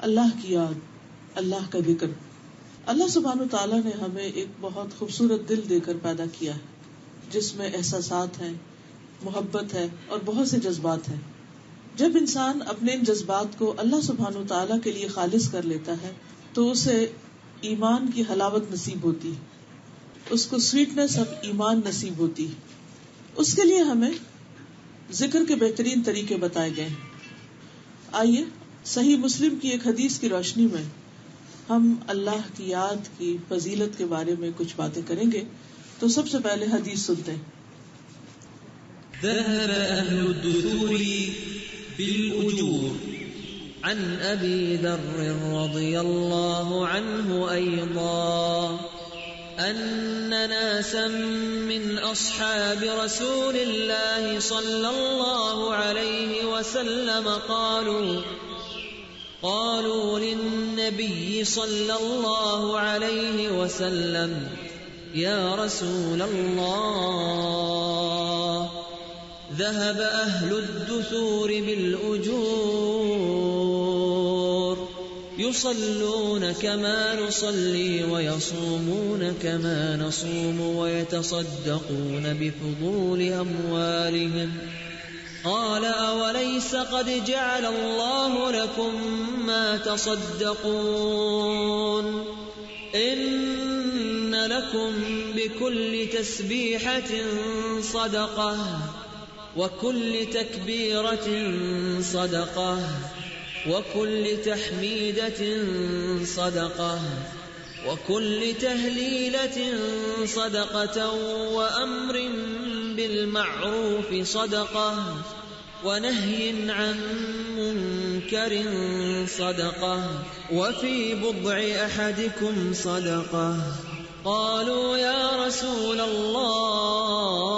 اللہ کی یاد، اللہ کا ذکر. اللہ سبحانہ تعالیٰ نے ہمیں ایک بہت خوبصورت دل دے کر پیدا کیا ہے جس میں احساسات ہیں، محبت ہے اور بہت سے جذبات ہیں. جب انسان اپنے ان جذبات کو اللہ سبحانہ تعالیٰ کے لیے خالص کر لیتا ہے تو اسے ایمان کی حلاوت نصیب ہوتی، اس کو سویٹنس آف ایمان نصیب ہوتی. اس کے لیے ہمیں ذکر کے بہترین طریقے بتائے گئے ہیں. آئیے صحیح مسلم کی ایک حدیث کی روشنی میں ہم اللہ کی یاد کی فضیلت کے بارے میں کچھ باتیں کریں گے. تو سب سے پہلے حدیث سنتے ہیں. ذهب أهل الدثور بالأجور عن أبي ذر رضي الله عنه أيضا أن ناسا من أصحاب رسول الله صلى الله عليه وسلم قالوا للنبي صلى الله عليه وسلم يا رسول الله ذهب أهل الدثور بالأجور يصلون كما نصلي ويصومون كما نصوم ويتصدقون بفضول أموالهم قال أوليس قد جعل الله لكم ما تصدقون إن لكم بكل تسبيحة صدقة وكل تكبيرة صدقة وكل تحميدة صدقة وكل تهليلة صدقة وأمر بالمعروف صدقة ونهي عن منكر صدقة وفي بضع أحدكم صدقة. قالوا يا رسول الله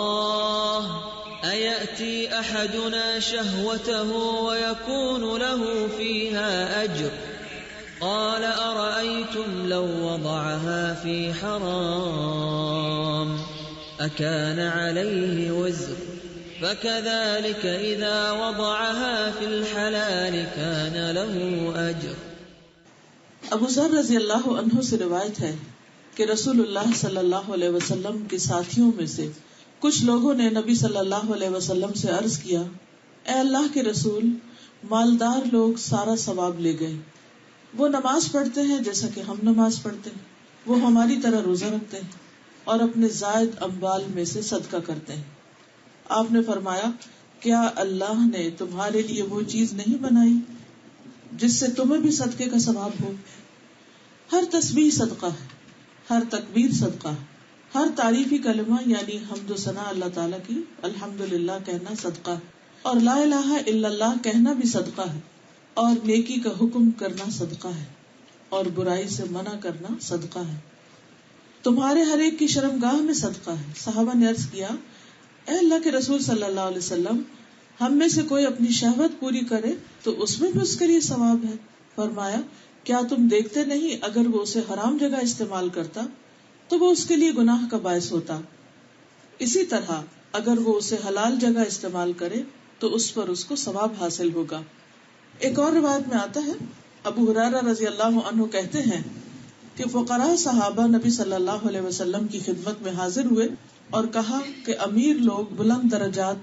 أيأتي أحدنا شهوته ويكون له فيها أجر؟ قال أرأيتم لو وضعها في حرام أكان عليه وزر؟ فكذلك إذا وضعها في الحلال كان له أجر. ابو ذر رضی اللہ عنہ سے روایت ہے کہ رسول اللہ صلی اللہ علیہ وسلم کے ساتھیوں میں سے کچھ لوگوں نے نبی صلی اللہ علیہ وسلم سے عرض کیا، اے اللہ کے رسول، مالدار لوگ سارا ثواب لے گئے. وہ نماز پڑھتے ہیں جیسا کہ ہم نماز پڑھتے ہیں، وہ ہماری طرح روزہ رکھتے ہیں اور اپنے زائد اموال میں سے صدقہ کرتے ہیں. آپ نے فرمایا، کیا اللہ نے تمہارے لیے وہ چیز نہیں بنائی جس سے تمہیں بھی صدقے کا ثواب ہو؟ ہر تسبیح صدقہ ہے، ہر تکبیر صدقہ ہے، ہر تعریفی کلمہ یعنی حمد و ثنا اللہ تعالیٰ کی الحمدللہ کہنا صدقہ ہے، اور لا الہ الا اللہ کہنا بھی صدقہ ہے، اور نیکی کا حکم کرنا صدقہ ہے، اور برائی سے منع کرنا صدقہ ہے. تمہارے ہر ایک کی شرمگاہ میں صدقہ ہے. صحابہ نے عرض کیا، اے اللہ کے رسول صلی اللہ علیہ وسلم، ہم میں سے کوئی اپنی شہوت پوری کرے تو اس میں بھی اس کے لیے ثواب ہے. فرمایا، کیا تم دیکھتے نہیں اگر وہ اسے حرام جگہ استعمال کرتا تو وہ اس کے لیے گناہ کا باعث ہوتا، اسی طرح اگر وہ اسے حلال جگہ استعمال کرے تو اس پر اس کو ثواب حاصل ہوگا. ایک اور روایت میں آتا ہے، ابو ہریرہ رضی اللہ عنہ کہتے ہیں کہ فقراء صحابہ نبی صلی اللہ علیہ وسلم کی خدمت میں حاضر ہوئے اور کہا کہ امیر لوگ بلند درجات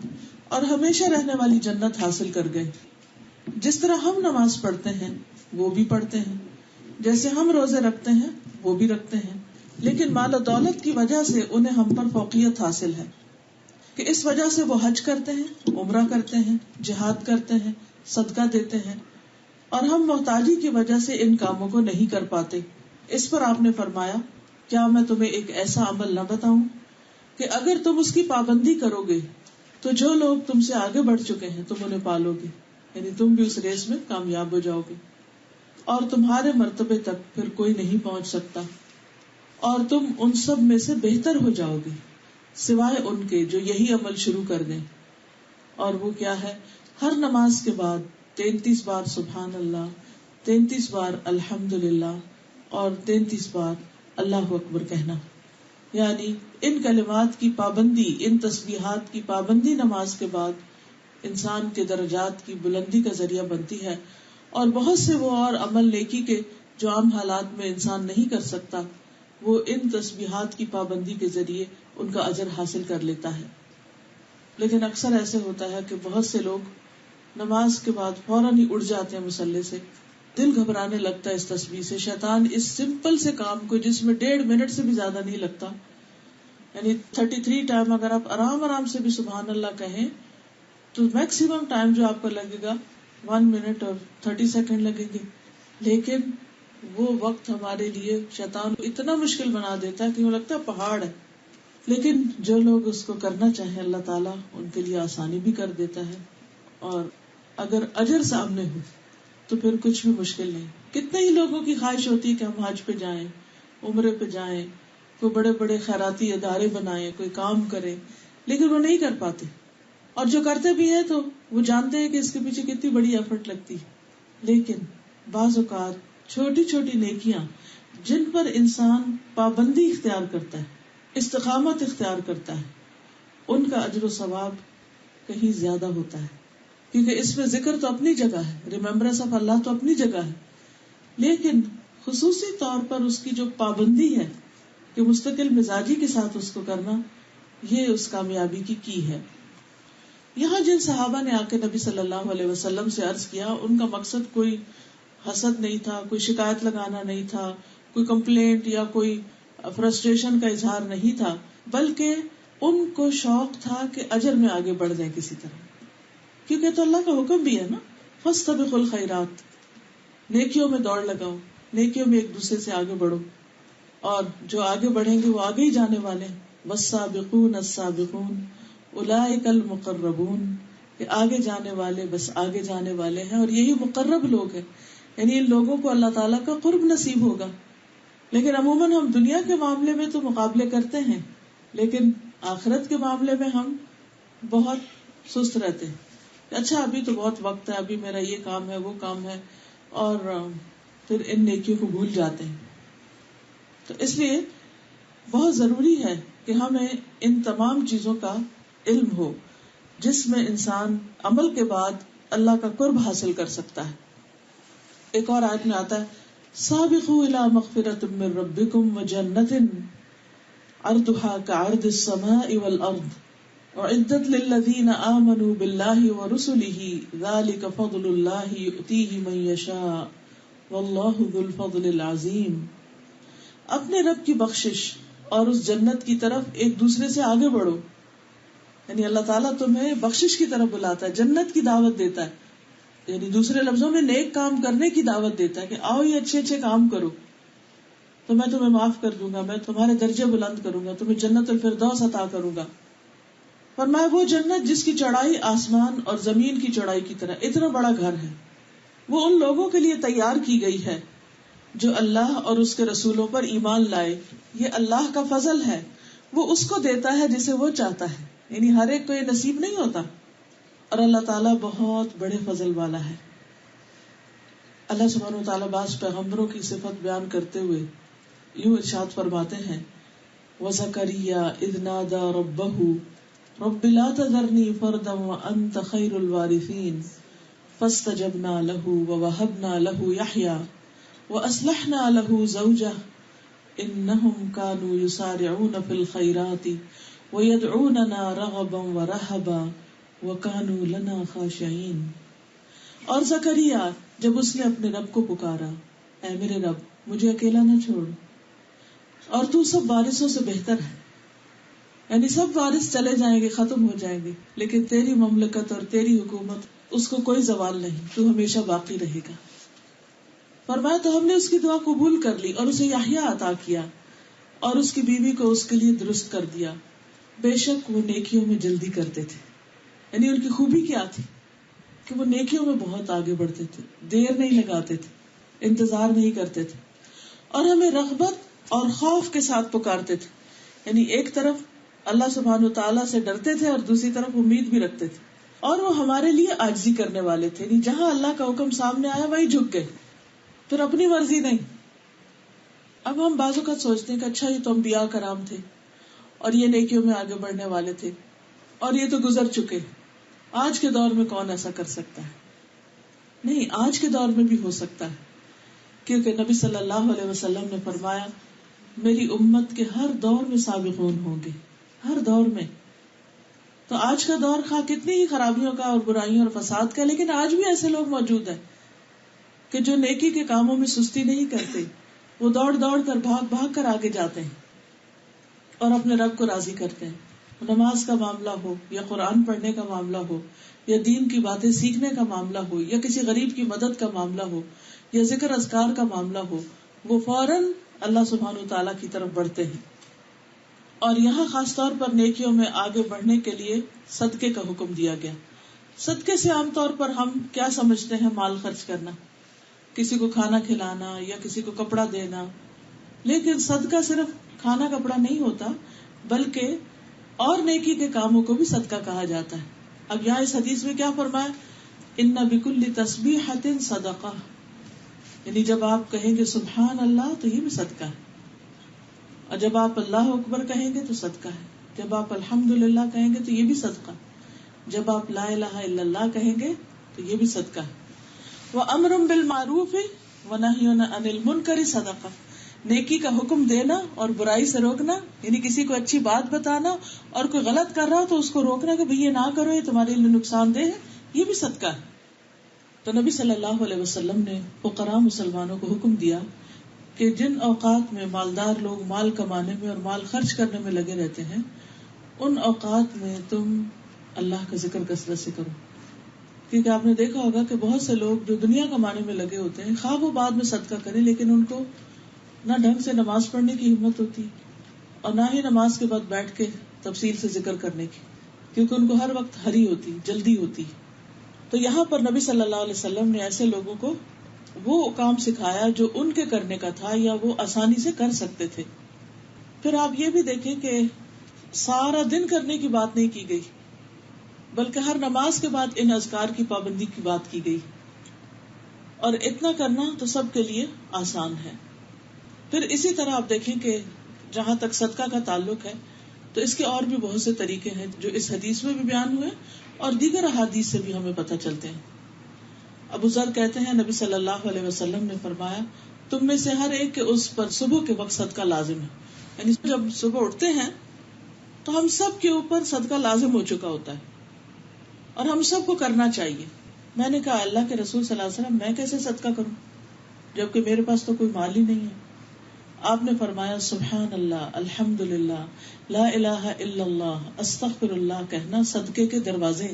اور ہمیشہ رہنے والی جنت حاصل کر گئے. جس طرح ہم نماز پڑھتے ہیں وہ بھی پڑھتے ہیں، جیسے ہم روزے رکھتے ہیں وہ بھی رکھتے ہیں، لیکن مال و دولت کی وجہ سے انہیں ہم پر فوقیت حاصل ہے کہ اس وجہ سے وہ حج کرتے ہیں، عمرہ کرتے ہیں، جہاد کرتے ہیں، صدقہ دیتے ہیں، اور ہم محتاجی کی وجہ سے ان کاموں کو نہیں کر پاتے. اس پر آپ نے فرمایا، کیا میں تمہیں ایک ایسا عمل نہ بتاؤں کہ اگر تم اس کی پابندی کرو گے تو جو لوگ تم سے آگے بڑھ چکے ہیں تم انہیں پالو گے، یعنی تم بھی اس ریس میں کامیاب ہو جاؤ گے اور تمہارے مرتبے تک پھر کوئی نہیں پہنچ سکتا، اور تم ان سب میں سے بہتر ہو جاؤ گے سوائے ان کے جو یہی عمل شروع کر دیں. اور وہ کیا ہے؟ ہر نماز کے بعد 33 بار سبحان اللہ، 33 بار الحمدللہ اور 33 بار اللہ اکبر کہنا. یعنی ان کلمات کی پابندی، ان تسبیحات کی پابندی نماز کے بعد انسان کے درجات کی بلندی کا ذریعہ بنتی ہے اور بہت سے وہ اور عمل نیکی کے جو عام حالات میں انسان نہیں کر سکتا، وہ ان تسبیحات کی پابندی کے ذریعے ان کا اجر حاصل کر لیتا ہے. لیکن اکثر ایسے ہوتا ہے کہ بہت سے لوگ نماز کے بعد فوراً ہی اٹھ جاتے ہیں مصلی سے. دل گھبرانے لگتا ہے اس تسبیح سے. شیطان اس سمپل سے کام کو جس میں 1.5 منٹ سے بھی زیادہ نہیں لگتا، یعنی 33 ٹائم اگر آپ آرام سے بھی سبحان اللہ کہیں تو میکسیمم ٹائم جو آپ کو لگے گا 1 منٹ اور 30 سیکنڈ لگیں گے. لیکن وہ وقت ہمارے لیے شیطان اتنا مشکل بنا دیتا ہے کہ وہ لگتا ہے پہاڑ ہے. لیکن جو لوگ اس کو کرنا چاہیں اللہ تعالیٰ ان کے لیے آسانی بھی کر دیتا ہے، اور اگر اجر سامنے ہو تو پھر کچھ بھی مشکل نہیں. کتنے ہی لوگوں کی خواہش ہوتی ہے کہ ہم حج پہ جائیں، عمرے پہ جائیں، کوئی بڑے بڑے خیراتی ادارے بنائیں، کوئی کام کریں، لیکن وہ نہیں کر پاتے. اور جو کرتے بھی ہیں تو وہ جانتے ہیں کہ اس کے پیچھے کتنی بڑی ایفرٹ لگتی ہے. لیکن بعض اوقات چھوٹی چھوٹی نیکیاں جن پر انسان پابندی اختیار کرتا ہے، استقامت اختیار کرتا ہے، ان کا اجر و ثواب کہیں زیادہ ہوتا ہے. کیونکہ اس میں ذکر تو اپنی جگہ ہے، ریممبرنس آف اللہ تو اپنی جگہ ہے، لیکن خصوصی طور پر اس کی جو پابندی ہے کہ مستقل مزاجی کے ساتھ اس کو کرنا، یہ اس کامیابی کی ہے. یہاں جن صحابہ نے آ کے نبی صلی اللہ علیہ وسلم سے عرض کیا، ان کا مقصد کوئی حسد نہیں تھا، کوئی شکایت لگانا نہیں تھا، کوئی کمپلینٹ یا کوئی فرسٹریشن کا اظہار نہیں تھا، بلکہ ان کو شوق تھا کہ اجر میں آگے بڑھ جائیں کسی طرح. کیونکہ تو اللہ کا حکم بھی ہے نا، فاستبقوا الخیرات، نیکیوں میں دوڑ لگاؤ، نیکیوں میں ایک دوسرے سے آگے بڑھو، اور جو آگے بڑھیں گے وہ آگے ہی جانے والے ہیں. والسابقون السابقون اولئک المقربون، کہ آگے جانے والے بس آگے جانے والے ہیں، اور یہی مقرب لوگ ہیں، یعنی ان لوگوں کو اللہ تعالیٰ کا قرب نصیب ہوگا. لیکن عموماً ہم دنیا کے معاملے میں تو مقابلے کرتے ہیں، لیکن آخرت کے معاملے میں ہم بہت سست رہتے ہیں. اچھا ابھی تو بہت وقت ہے، ابھی میرا یہ کام ہے وہ کام ہے، اور پھر ان نیکیوں کو بھول جاتے ہیں. تو اس لیے بہت ضروری ہے کہ ہمیں ان تمام چیزوں کا علم ہو جس میں انسان عمل کے بعد اللہ کا قرب حاصل کر سکتا ہے. ایک اور آیت میں آتا ہے سابقوا الى مغفرۃ من ربکم وجنۃ عرضها كعرض السماء والارض اعدت للذین آمنوا باللہ ورسلہ ذلک فضل اللہ یؤتیہ من یشاء واللہ ذو الفضل العظیم. اپنے رب کی بخشش اور اس جنت کی طرف ایک دوسرے سے آگے بڑھو، یعنی اللہ تعالیٰ تمہیں بخشش کی طرف بلاتا ہے، جنت کی دعوت دیتا ہے، یعنی دوسرے لفظوں میں نیک کام کرنے کی دعوت دیتا ہے کہ آؤ یہ اچھے اچھے کام کرو تو میں تمہیں معاف کر دوں گا، میں تمہارے درجے بلند کروں گا، تمہیں جنت الفردوس عطا کروں گا. فرمایا وہ جنت جس کی چوڑائی آسمان اور زمین کی چوڑائی کی طرح، اتنا بڑا گھر ہے، وہ ان لوگوں کے لیے تیار کی گئی ہے جو اللہ اور اس کے رسولوں پر ایمان لائے. یہ اللہ کا فضل ہے، وہ اس کو دیتا ہے جسے وہ چاہتا ہے، یعنی ہر ایک کو یہ نصیب نہیں ہوتا، اور اللہ تعالیٰ بہت بڑے فضل والا ہے. اللہ سبحانہ وتعالیٰ بعض پیغمبروں کی صفت بیان کرتے ہوئے یوں ارشاد فرماتے ہیں وَزَكَرِيَّا إِذْ نَادَى رَبَّهُ رَبِّ لَا تَذَرْنِي فَرْدًا وَأَنْتَ خَيْرُ الْوَارِثِينَ فَاسْتَجَبْنَا لَهُ وَوَهَبْنَا لَهُ يَحْيَىٰ وَأَصْلَحْنَا لَهُ زَوْجَهُ إِنَّهُمْ كَانُوا يُسَارِعُونَ فِي الْخَيْرَاتِ وَيَدْعُونَنَا رَغَبًا وَرَهَبًا وَكَانُوا لَنَا خَاشِعِينَ. اور زکریا جب اس نے اپنے رب کو پکارا، اے میرے رب مجھے اکیلا نہ چھوڑ، اور تو سب وارثوں سے بہتر ہے، یعنی سب وارث چلے جائیں گے، ختم ہو جائیں گے، لیکن تیری مملکت اور تیری حکومت اس کو کوئی زوال نہیں، تو ہمیشہ باقی رہے گا. فرمایا تو ہم نے اس کی دعا قبول کر لی اور اسے یحییٰ عطا کیا اور اس کی بیوی کو اس کے لیے درست کر دیا. بے شک وہ نیکیوں میں جلدی کرتے تھے، یعنی ان کی خوبی کیا تھی کہ وہ نیکیوں میں بہت آگے بڑھتے تھے، دیر نہیں لگاتے تھے، انتظار نہیں کرتے تھے، اور ہمیں رغبت اور خوف کے ساتھ پکارتے تھے، یعنی ایک طرف اللہ سبحانہ و تعالیٰ سے ڈرتے تھے اور دوسری طرف امید بھی رکھتے تھے، اور وہ ہمارے لیے عاجزی کرنے والے تھے، یعنی جہاں اللہ کا حکم سامنے آیا وہی جھک گئے، پھر اپنی مرضی نہیں. اب ہم بعض اوقات سوچتے ہیں کہ اچھا یہ تو انبیاء کرام تھے اور یہ نیکیوں میں آگے بڑھنے والے تھے اور یہ تو گزر چکے، آج کے دور میں کون ایسا کر سکتا ہے؟ نہیں، آج کے دور میں بھی ہو سکتا ہے، کیونکہ نبی صلی اللہ علیہ وسلم نے فرمایا میری امت کے ہر دور میں سابقون ہوں گے، ہر دور میں. تو آج کا دور خواہ کتنی ہی خرابیوں کا اور برائیوں اور فساد کا، لیکن آج بھی ایسے لوگ موجود ہیں کہ جو نیکی کے کاموں میں سستی نہیں کرتے، وہ دوڑ دوڑ کر بھاگ بھاگ کر آگے جاتے ہیں اور اپنے رب کو راضی کرتے ہیں. نماز کا معاملہ ہو یا قرآن پڑھنے کا معاملہ ہو یا دین کی باتیں سیکھنے کا معاملہ ہو یا کسی غریب کی مدد کا معاملہ ہو یا ذکر اذکار کا معاملہ ہو، وہ فوراً اللہ سبحانہ وتعالیٰ کی طرف بڑھتے ہیں. اور یہاں خاص طور پر نیکیوں میں آگے بڑھنے کے لیے صدقے کا حکم دیا گیا. صدقے سے عام طور پر ہم کیا سمجھتے ہیں؟ مال خرچ کرنا، کسی کو کھانا کھلانا یا کسی کو کپڑا دینا. لیکن صدقہ صرف کھانا کپڑا نہیں ہوتا، بلکہ اور نیکی کے کاموں کو بھی صدقہ کہا جاتا ہے. اب یہاں اس حدیث میں کیا فرمایا؟ ان بکل تسبیحۃ صدقہ، یعنی جب آپ کہیں گے سبحان اللہ تو یہ بھی صدقہ ہے، اور جب آپ اللہ اکبر کہیں گے تو صدقہ ہے، جب آپ الحمدللہ کہیں گے تو یہ بھی صدقہ، جب آپ لا الہ الا اللہ کہیں گے تو یہ بھی صدقہ ہے. وَأَمْرٌ بِالْمَعْرُوفِ وَنَهْيٌ عَنِ الْمُنْكَرِ صدقہ، نیکی کا حکم دینا اور برائی سے روکنا، یعنی کسی کو اچھی بات بتانا اور کوئی غلط کر رہا ہو تو اس کو روکنا کہ بھئی یہ نہ کرو، یہ تمہارے لیے نقصان دہ ہے، یہ بھی صدقہ ہے. تو نبی صلی اللہ علیہ وسلم نے فقراء مسلمانوں کو حکم دیا کہ جن اوقات میں مالدار لوگ مال کمانے میں اور مال خرچ کرنے میں لگے رہتے ہیں، ان اوقات میں تم اللہ کا ذکر کثرت سے کرو. کیونکہ آپ نے دیکھا ہوگا کہ بہت سے لوگ جو دنیا کمانے میں لگے ہوتے ہیں، خواہ وہ بعد میں صدقہ کریں، لیکن ان کو نہ ڈھنگ سے نماز پڑھنے کی ہمت ہوتی اور نہ ہی نماز کے بعد بیٹھ کے تفصیل سے ذکر کرنے کی، کیونکہ ان کو ہر وقت ہری ہوتی، جلدی ہوتی. تو یہاں پر نبی صلی اللہ علیہ وسلم نے ایسے لوگوں کو وہ کام سکھایا جو ان کے کرنے کا تھا یا وہ آسانی سے کر سکتے تھے. پھر آپ یہ بھی دیکھیں کہ سارا دن کرنے کی بات نہیں کی گئی، بلکہ ہر نماز کے بعد ان اذکار کی پابندی کی بات کی گئی، اور اتنا کرنا تو سب کے لیے آسان ہے. پھر اسی طرح آپ دیکھیں کہ جہاں تک صدقہ کا تعلق ہے تو اس کے اور بھی بہت سے طریقے ہیں جو اس حدیث میں بھی بیان ہوئے اور دیگر احادیث سے بھی ہمیں پتہ چلتے ہیں. ابو ذر کہتے ہیں نبی صلی اللہ علیہ وسلم نے فرمایا تم میں سے ہر ایک کے اس پر صبح کے وقت صدقہ لازم ہے. یعنی جب صبح اٹھتے ہیں تو ہم سب کے اوپر صدقہ لازم ہو چکا ہوتا ہے اور ہم سب کو کرنا چاہیے. میں نے کہا اللہ کے رسول صلی اللہ علیہ وسلم میں کیسے صدقہ کروں جبکہ میرے پاس تو کوئی مال ہی نہیں ہے؟ آپ نے فرمایا سبحان اللہ، الحمدللہ، لا الہ الا اللہ، استغفر اللہ کہنا صدقے کے دروازے.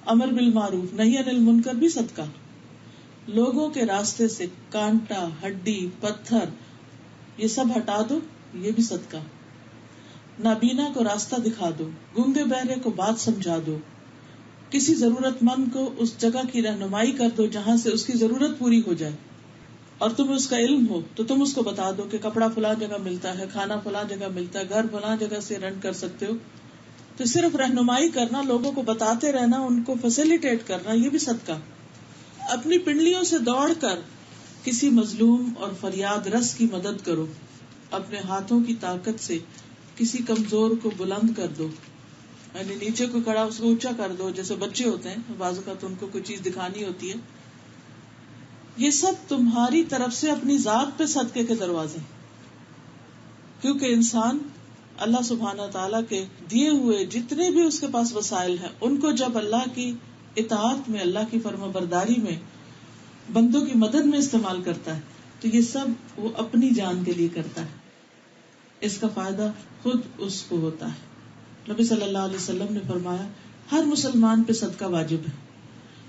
امر بالمعروف نہی عن المنکر بھی صدقہ. لوگوں کے راستے سے کانٹا، ہڈی، پتھر یہ سب ہٹا دو، یہ بھی صدقہ. نابینا کو راستہ دکھا دو، گنگے بہرے کو بات سمجھا دو، کسی ضرورت مند کو اس جگہ کی رہنمائی کر دو جہاں سے اس کی ضرورت پوری ہو جائے اور تمہیں اس کا علم ہو تو تم اس کو بتا دو کہ کپڑا فلاں جگہ ملتا ہے، کھانا فلاں جگہ ملتا ہے، گھر فلاں جگہ سے رنٹ کر سکتے ہو. تو صرف رہنمائی کرنا، لوگوں کو بتاتے رہنا، ان کو فیسیلیٹیٹ کرنا، یہ بھی صدقہ. اپنی پنڈلیوں سے دوڑ کر کسی مظلوم اور فریاد رس کی مدد کرو. اپنے ہاتھوں کی طاقت سے کسی کمزور کو بلند کر دو، یعنی نیچے کو کھڑا اس کو اونچا کر دو. جیسے بچے ہوتے ہیں بعض اوقات ان کو کوئی چیز دکھانی ہوتی ہے. یہ سب تمہاری طرف سے اپنی ذات پہ صدقے کے دروازے، کیونکہ انسان اللہ سبحانہ تعالیٰ کے دیے ہوئے جتنے بھی اس کے پاس وسائل ہیں ان کو جب اللہ کی اطاعت میں، اللہ کی فرما برداری میں، بندوں کی مدد میں استعمال کرتا ہے تو یہ سب وہ اپنی جان کے لیے کرتا ہے. اس کا فائدہ خود اس کو ہوتا ہے. نبی صلی اللہ علیہ وسلم نے فرمایا ہر مسلمان پہ صدقہ واجب ہے.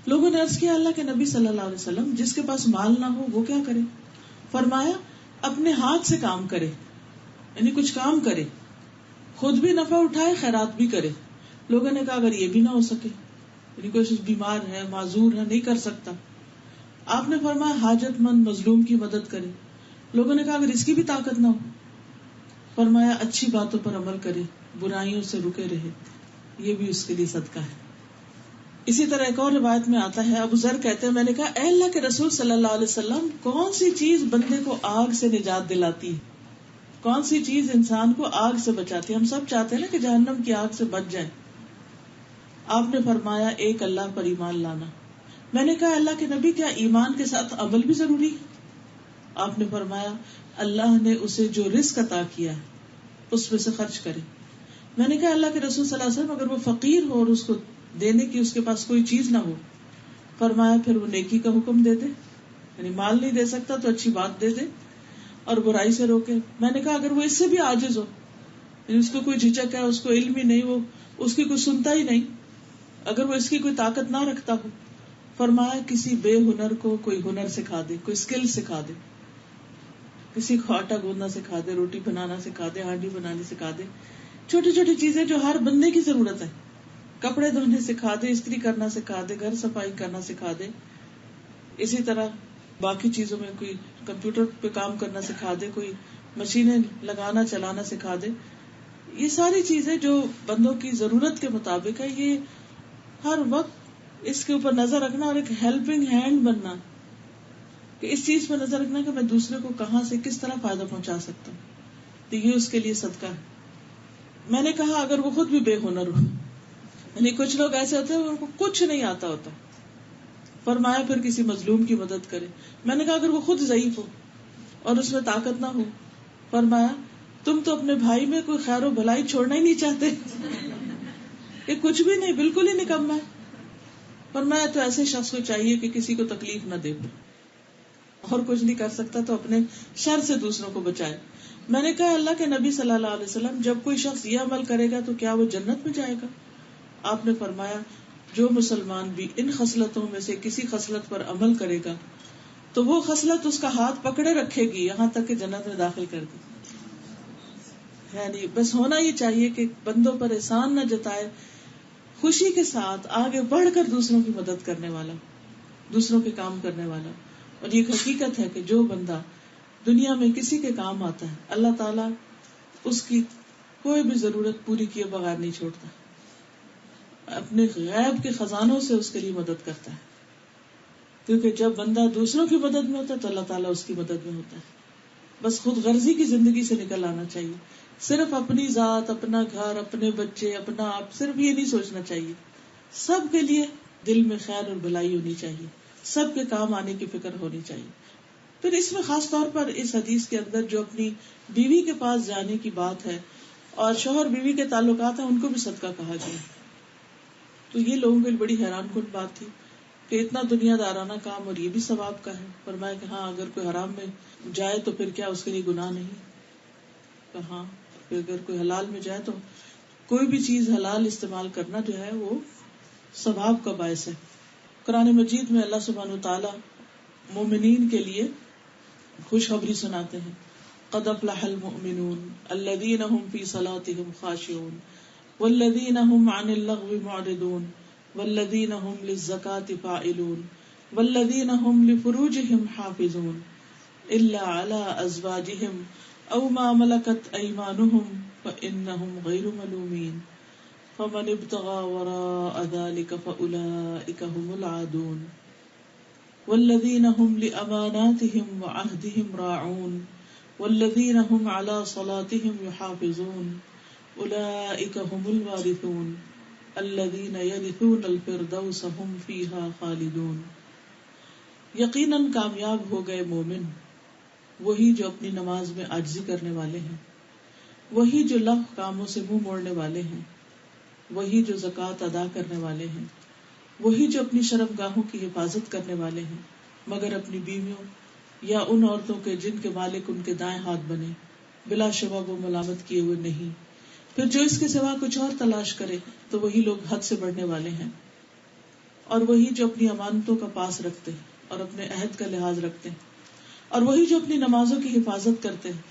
لوگوں نے عرض کیا اللہ کے نبی صلی اللہ علیہ وسلم جس کے پاس مال نہ ہو وہ کیا کرے؟ فرمایا اپنے ہاتھ سے کام کرے، یعنی کچھ کام کرے، خود بھی نفع اٹھائے، خیرات بھی کرے. لوگوں نے کہا اگر یہ بھی نہ ہو سکے، یعنی کوئی بیمار ہے، معذور ہے، نہیں کر سکتا، آپ نے فرمایا حاجت مند مظلوم کی مدد کرے. لوگوں نے کہا اگر اس کی بھی طاقت نہ ہو، فرمایا اچھی باتوں پر عمل کرے، برائیوں سے رکے رہے، یہ بھی اس کے لیے صدقہ ہے. اسی طرح ایک اور روایت میں آتا ہے ابو ذر کہتے ہیں میں نے کہا اے اللہ کے رسول صلی اللہ علیہ وسلم کون سی چیز بندے کو آگ سے نجات دلاتی ہے؟ کون سی چیز انسان کو آگ سے بچاتی ہے؟ ہم سب چاہتے ہیں نا کہ جہنم کی آگ سے بچ جائیں. آپ نے فرمایا ایک اللہ پر ایمان لانا، میں نے کہا اللہ کے نبی کیا ایمان کے ساتھ عمل بھی ضروری ہے؟ آپ نے فرمایا اللہ نے اسے جو رزق عطا کیا ہے اس میں سے خرچ کرے. میں نے کہا اللہ کے رسول صلی اللہ علیہ وسلم اگر وہ فقیر ہو اور اس کو دینے کی اس کے پاس کوئی چیز نہ ہو، فرمایا پھر وہ نیکی کا حکم دے دے، یعنی مال نہیں دے سکتا تو اچھی بات دے دے اور برائی سے روکے. میں نے کہا اگر وہ اس سے بھی عاجز ہو، یعنی اس کو کوئی جھجک ہے، اس کو علم ہی نہیں، وہ اس کی کوئی سنتا ہی نہیں، اگر وہ اس کی کوئی طاقت نہ رکھتا ہو، فرمایا کسی بے ہنر کو کوئی ہنر سکھا دے، کوئی اسکل سکھا دے، کسی کو آٹا گوندنا سکھا دے، روٹی بنانا سکھا دے، ہانڈی بنانی سکھا دے. چھوٹی چھوٹی چیزیں جو ہر بندے کی ضرورت ہے. کپڑے دھونے سکھا دے، استری کرنا سکھا دے، گھر صفائی کرنا سکھا دے. اسی طرح باقی چیزوں میں کوئی کمپیوٹر پہ کام کرنا سکھا دے، کوئی مشینیں لگانا چلانا سکھا دے. یہ ساری چیزیں جو بندوں کی ضرورت کے مطابق ہے، یہ ہر وقت اس کے اوپر نظر رکھنا اور ایک ہیلپنگ ہینڈ بننا کہ اس چیز پر نظر رکھنا کہ میں دوسرے کو کہاں سے کس طرح فائدہ پہنچا سکتا ہوں، تو یہ اس کے لیے صدقہ ہے. میں نے کہا اگر وہ خود بھی بے ہنر ہو، یعنی کچھ لوگ ایسے ہوتے ہیں ان کو کچھ نہیں آتا ہوتا، فرمایا پھر کسی مظلوم کی مدد کرے. میں نے کہا اگر وہ خود ضعیف ہو اور اس میں طاقت نہ ہو، فرمایا تم تو اپنے بھائی میں کوئی خیر و بھلائی چھوڑنا ہی نہیں چاہتے کہ کچھ بھی نہیں، بالکل ہی نکما ہے. فرمایا تو ایسے شخص کو چاہیے کہ کسی کو تکلیف نہ دے، اور کچھ نہیں کر سکتا تو اپنے شر سے دوسروں کو بچائے. میں نے کہا اللہ کے نبی صلی اللہ علیہ وسلم جب کوئی شخص یہ عمل کرے گا تو کیا وہ جنت میں جائے گا؟ آپ نے فرمایا جو مسلمان بھی ان خصلتوں میں سے کسی خصلت پر عمل کرے گا تو وہ خصلت اس کا ہاتھ پکڑے رکھے گی یہاں تک کہ جنت میں داخل کر دے. یعنی بس ہونا یہ چاہیے کہ بندوں پر احسان نہ جتائے، خوشی کے ساتھ آگے بڑھ کر دوسروں کی مدد کرنے والا، دوسروں کے کام کرنے والا. اور یہ حقیقت ہے کہ جو بندہ دنیا میں کسی کے کام آتا ہے اللہ تعالیٰ اس کی کوئی بھی ضرورت پوری کیے بغیر نہیں چھوڑتا، اپنے غیب کے خزانوں سے اس کے لیے مدد کرتا ہے. کیونکہ جب بندہ دوسروں کی مدد میں ہوتا ہے تو اللہ تعالیٰ اس کی مدد میں ہوتا ہے. بس خود غرضی کی زندگی سے نکل آنا چاہیے، صرف اپنی ذات، اپنا گھر، اپنے بچے، اپنا آپ، صرف یہ نہیں سوچنا چاہیے. سب کے لیے دل میں خیر اور بھلائی ہونی چاہیے، سب کے کام آنے کی فکر ہونی چاہیے. پھر اس میں خاص طور پر اس حدیث کے اندر جو اپنی بیوی کے پاس جانے کی بات ہے اور شوہر بیوی کے تعلقات ہیں ان کو بھی صدقہ کہا گیا. تو یہ لوگوں کے لیے بڑی حیران کن بات تھی کہ اتنا دنیا دارانہ کام اور یہ بھی ثواب کا ہے. فرمایا کہ ہاں اگر کوئی حرام میں جائے تو پھر کیا اس کے لیے گناہ نہیں؟ کہاں اگر کوئی حلال میں جائے تو کوئی بھی چیز حلال استعمال کرنا جو ہے وہ ثواب کا باعث ہے. قرآن مجید میں اللہ سبحانہ وتعالی مومنین کے لیے خوشخبری سناتے ہیں. قد افلح المؤمنون الذين هم في صلاتهم خاشعون والذين هم عن اللغو معرضون والذين هم للزكاة فاعلون والذين هم لفروجهم حافظون إلا على أزواجهم أو ما ملكت أيمانهم فإنهم غير ملومين فمن ابتغى وراء ذلك فأولئك هم العادون والذين هم لأماناتهم وعهدهم راعون والذين هم على صلاتهم يحافظون أولئك هم الوارثون الذين يرثون الفردوس هم فيها خالدون. یقیناً کامیاب ہو گئے مومن وہی جو اپنی نماز میں عاجزی کرنے والے ہیں، وہی جو لغو کاموں سے منہ موڑنے والے ہیں، وہی جو زکوٰۃ ادا کرنے والے ہیں، وہی جو اپنی شرم گاہوں کی حفاظت کرنے والے ہیں مگر اپنی بیویوں یا ان عورتوں کے جن کے مالک ان کے دائیں ہاتھ بنے، بلا شبہ وہ ملامت کیے ہوئے نہیں. پھر جو اس کے سوا کچھ اور تلاش کرے تو وہی لوگ حد سے بڑھنے والے ہیں. اور وہی جو اپنی امانتوں کا پاس رکھتے ہیں اور اپنے عہد کا لحاظ رکھتے ہیں، اور وہی جو اپنی نمازوں کی حفاظت کرتے ہیں،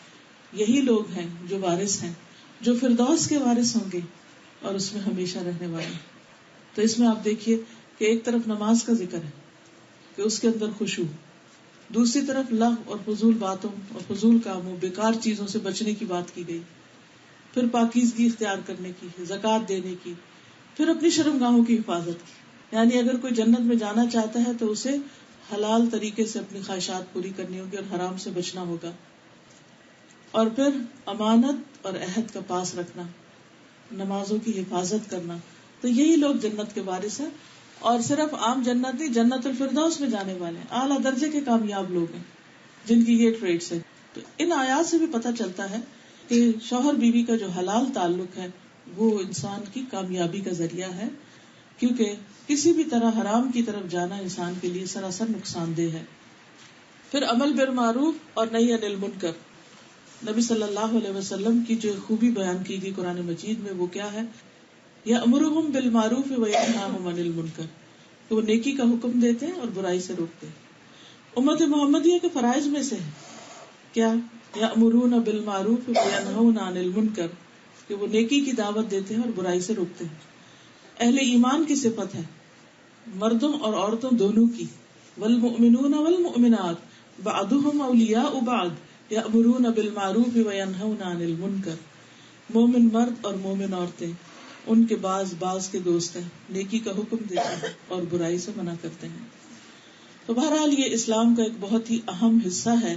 یہی لوگ ہیں جو وارث ہیں، جو فردوس کے وارث ہوں گے اور اس میں ہمیشہ رہنے والے. تو اس میں آپ دیکھیے کہ ایک طرف نماز کا ذکر ہے کہ اس کے اندر خشوع، دوسری طرف لغو اور فضول باتوں اور فضول کاموں، بیکار چیزوں سے بچنے کی بات کی گئی، پھر پاکیزگی اختیار کرنے کی، زکوٰۃ دینے کی، پھر اپنی شرمگاہوں کی حفاظت کی. یعنی اگر کوئی جنت میں جانا چاہتا ہے تو اسے حلال طریقے سے اپنی خواہشات پوری کرنی ہوگی اور حرام سے بچنا ہوگا. اور پھر امانت اور عہد کا پاس رکھنا، نمازوں کی حفاظت کرنا، تو یہی لوگ جنت کے وارث ہیں. اور صرف عام جنت نہیں، جنت الفردوس میں جانے والے ہیں، اعلیٰ درجے کے کامیاب لوگ ہیں جن کی یہ ٹریٹس ہے. تو ان آیات سے بھی پتہ چلتا ہے کہ شوہر بیوی کا جو حلال تعلق ہے وہ انسان کی کامیابی کا ذریعہ ہے، کیونکہ کسی بھی طرح حرام کی طرف جانا انسان کے لیے سراسر نقصان دہ ہے. پھر عمل بالمعروف اور نہی عن المنکر. نبی صلی اللہ علیہ وسلم کی جو خوبی بیان کی گئی قرآن مجید میں وہ کیا ہے؟ یأمرہم بالمعروف وینہاہم عن المنکر، کہ وہ نیکی کا حکم دیتے ہیں اور برائی سے روکتے ہیں. امت محمدیہ کے فرائض میں سے ہے کیا؟ یأمرون بالمعروف وینہون عن المنکر، کہ وہ نیکی کی دعوت دیتے ہیں اور برائی سے روکتے ہیں. اہل ایمان کی صفت ہے، مردوں اور عورتوں دونوں کی. والمؤمنون والمؤمنات بعضهم اولیاء بعض یأمرون بالمعروف وینہون عن المنکر. مومن مرد اور مومن عورتیں ان کے بعض کے دوست ہیں، نیکی کا حکم دیتے ہیں اور برائی سے منع کرتے ہیں. تو بہرحال یہ اسلام کا ایک بہت ہی اہم حصہ ہے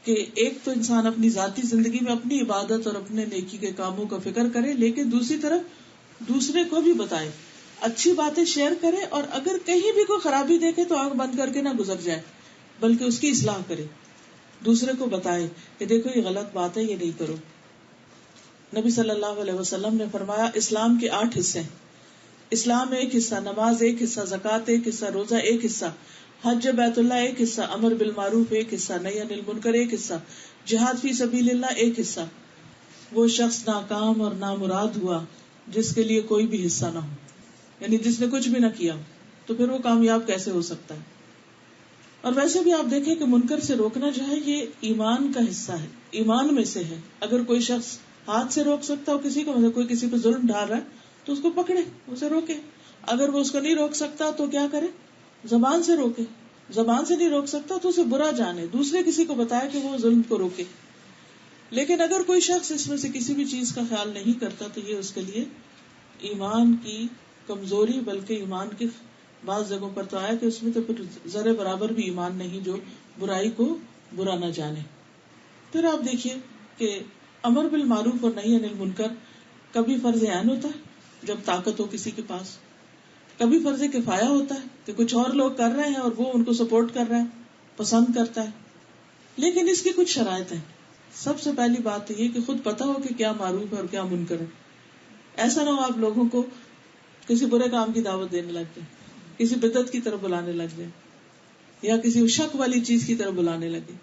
کہ ایک تو انسان اپنی ذاتی زندگی میں اپنی عبادت اور اپنے نیکی کے کاموں کا فکر کرے، لیکن دوسری طرف دوسرے کو بھی بتائے، اچھی باتیں شیئر کرے، اور اگر کہیں بھی کوئی خرابی دیکھے تو آنکھ بند کر کے نہ گزر جائے بلکہ اس کی اصلاح کرے، دوسرے کو بتائے کہ دیکھو یہ غلط بات ہے، یہ نہیں کرو. نبی صلی اللہ علیہ وسلم نے فرمایا اسلام کے 8 حصے ہیں. اسلام ایک حصہ، نماز ایک حصہ، زکوٰۃ ایک حصہ، روزہ ایک حصہ، حج بیت اللہ ایک حصہ، امر بالمعروف ایک حصہ، نہی عن المنکر ایک حصہ، جہاد فی سبیل اللہ ایک حصہ. وہ شخص ناکام اور نامراد ہوا جس کے لیے کوئی بھی حصہ نہ ہو، یعنی جس نے کچھ بھی نہ کیا، تو پھر وہ کامیاب کیسے ہو سکتا ہے؟ اور ویسے بھی آپ دیکھیں کہ منکر سے روکنا جو ہے یہ ایمان کا حصہ ہے، ایمان میں سے ہے. اگر کوئی شخص ہاتھ سے روک سکتا ہو کسی کو، مطلب کوئی کسی پہ ظلم ڈال رہا ہے تو اس کو پکڑے، اسے روکے. اگر وہ اس کو نہیں روک سکتا تو کیا کرے؟ زبان سے روکے. زبان سے نہیں روک سکتا تو اسے برا جانے، دوسرے کسی کو بتایا کہ وہ ظلم کو روکے. لیکن اگر کوئی شخص اس میں سے کسی بھی چیز کا خیال نہیں کرتا تو یہ اس کے لیے ایمان کی کمزوری، بلکہ ایمان کی بعض جگہوں پر تو آیا کہ اس میں تو پھر ذرے برابر بھی ایمان نہیں جو برائی کو برا نہ جانے. پھر آپ دیکھیے کہ امر بالمعروف اور نہی عن المنکر کبھی فرض عین ہوتا ہے جب طاقت ہو کسی کے پاس، کبھی فرض کفایہ ہوتا ہے کہ کچھ اور لوگ کر رہے ہیں اور وہ ان کو سپورٹ کر رہا ہے، پسند کرتا ہے. لیکن اس کی کچھ شرائط ہیں. سب سے پہلی بات یہ کہ خود پتہ ہو کہ کیا معروف ہے اور کیا منکر ہے. ایسا نہ ہو آپ لوگوں کو کسی برے کام کی دعوت دینے لگ جائیں، کسی بدعت کی طرف بلانے لگ جائیں، یا کسی شک والی چیز کی طرف بلانے لگے.